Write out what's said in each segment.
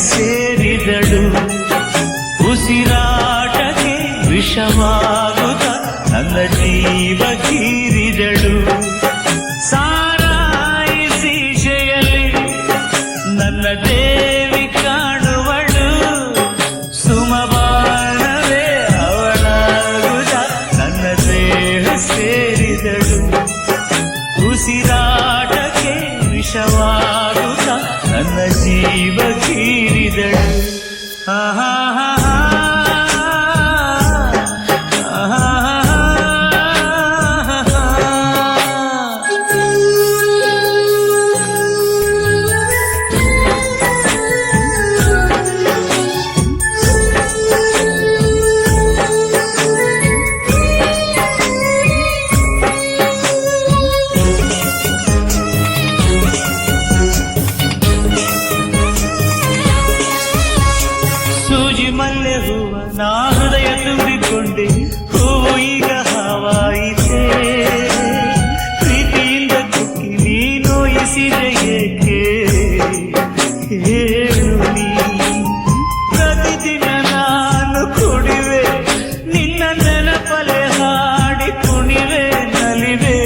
ಸೇರಿದಳು ಉಸಿರಾಟಕ್ಕೆ ವಿಷವಾಗುತ್ತ ನನ್ನ ಜೀವ ಕೀರಿದಳು ಸಾರಾಯಿಸಿ ಶೆಯಲ್ಲಿ ನನ್ನ ದೇವಿ ಕಾಣುವಳು ಸುಮಬಾಣವೇ ಅವಳಾಗುತ್ತ ನನ್ನ ದೇಹ ಸೇರಿದಳು ಉಸಿರಾಟಕ್ಕೆ ವಿಷವಾಗುತ್ತ ನನ್ನ ಜೀವ ಕೀರಿದಳು ಮಲ್ಲೆ ಹೂವ ನಾ ಹೃದಯ ತುಂಬಿಕೊಂಡೆ ಹೂವು ಈಗ ಹಾವಾಯಿತೆ ಪ್ರೀತಿಯಿಂದ ಕುಕ್ಕಿ ನೀ ನೋಯಿಸಿದೆ ಏಕೆ ಹೇಳು ನೀ ಪ್ರತಿದಿನ ನಾನು ಕುಡಿವೆ ನಿನ್ನ ನೆನಪಲೆ ಹಾಡಿ ಕುಣಿವೆ ನಲಿವೆ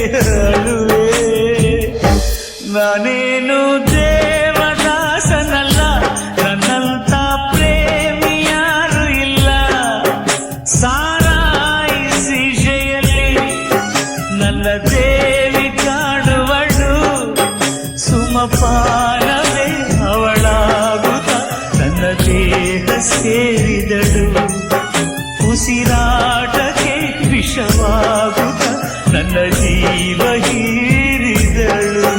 ಅಳುವೆ ನಾನೇನು ದೇವದಾಸನಲ್ಲ ನನ್ನಂತ ಸಾರಾಯಿಸಿ ಶೆಯಲ್ಲಿ ನನ್ನ ದೇವಿ ಕಾಣುವಳು ಸುಮಪಾನವೇ ಅವಳಾಗುತ್ತ ನನ್ನ ದೇಹ ಸೇರಿದಳು ಉಸಿರಾಟಕ್ಕೆ ವಿಷವಾಗುತ್ತ ನನ್ನ ಜೀವ ಹೀರಿದಳು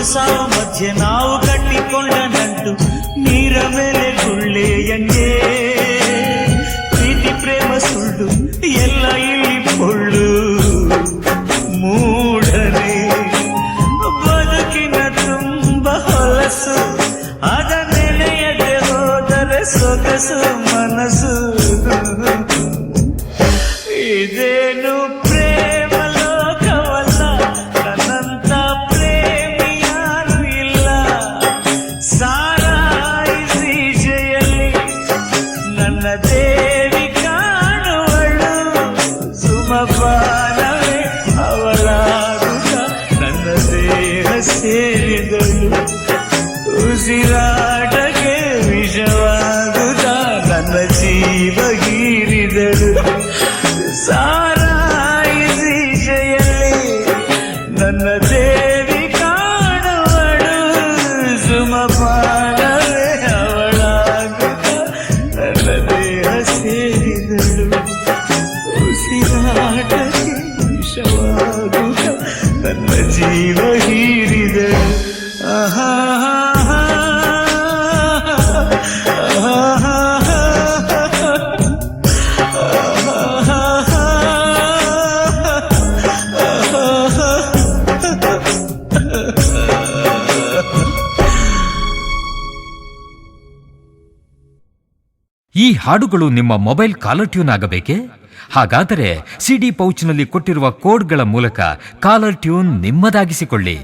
ಸಾವ ಮಧ್ಯೆ ನಾವು ಕಟ್ಟಿಕೊಂಡ ನಂಟು ನೀರ ಮೇಲೆ ಗುಳ್ಳೆಯಂಗೆ ಪ್ರೀತಿ ಪ್ರೇಮ ಸುಳ್ಳು ಎಲ್ಲ ಇಲ್ಲಿ ಪೊಳ್ಳು ಮೂಢನೆ ಬದುಕಿನ ತುಂಬ ಹೊಲಸು ಅದ ನೆನೆಯದೆ ಹೋದರೆ ಸೊಗಸು ಮನಸ್ಸು ಇದೇನು ಪ್ರೇಮ ಲೋಕವಲ್ಲ ನನ್ನಂತ ಸಾರಾಯಿಸಿ ಜಯಲ್ಲಿ ನನ್ನ ದೇವಿ ಕಾಣುವಳು ಸುಮಪಾನವೇ ಅವಳಾಗುತ್ತ ನನ್ನ ದೇಹ ಸೇರಿದಳು ಉಸಿರಾಟಕ್ಕೆ ವಿಷವಾಗುತ್ತ ನನ್ನ ಜೀವ ಹೀರಿದಳು ಸಾರಾಯಿಸಿ ಜಯಲ್ಲಿ ನನ್ನ ದೇವಿ ಸುಮಪಾನವೇ ಅವಳಾಗುತ್ತ ನನ್ನ ದೇಹ ಸೇರಿದಳು ಉಸಿರಾಟಕ್ಕೆ ವಿಷವಾಗುತ್ತ ನನ್ನ ಜೀವ ಹೀರಿದಳು ಆಹಾ ಈ ಹಾಡುಗಳು ನಿಮ್ಮ ಮೊಬೈಲ್ ಕಾಲರ್ ಟ್ಯೂನ್ ಆಗಬೇಕೇ? ಹಾಗಾದರೆ ಸಿಡಿ ಪೌಚ್ನಲ್ಲಿ ಕೊಟ್ಟಿರುವ ಕೋಡ್ಗಳ ಮೂಲಕ ಕಾಲರ್ ಟ್ಯೂನ್ ನಿಮ್ಮದಾಗಿಸಿಕೊಳ್ಳಿ.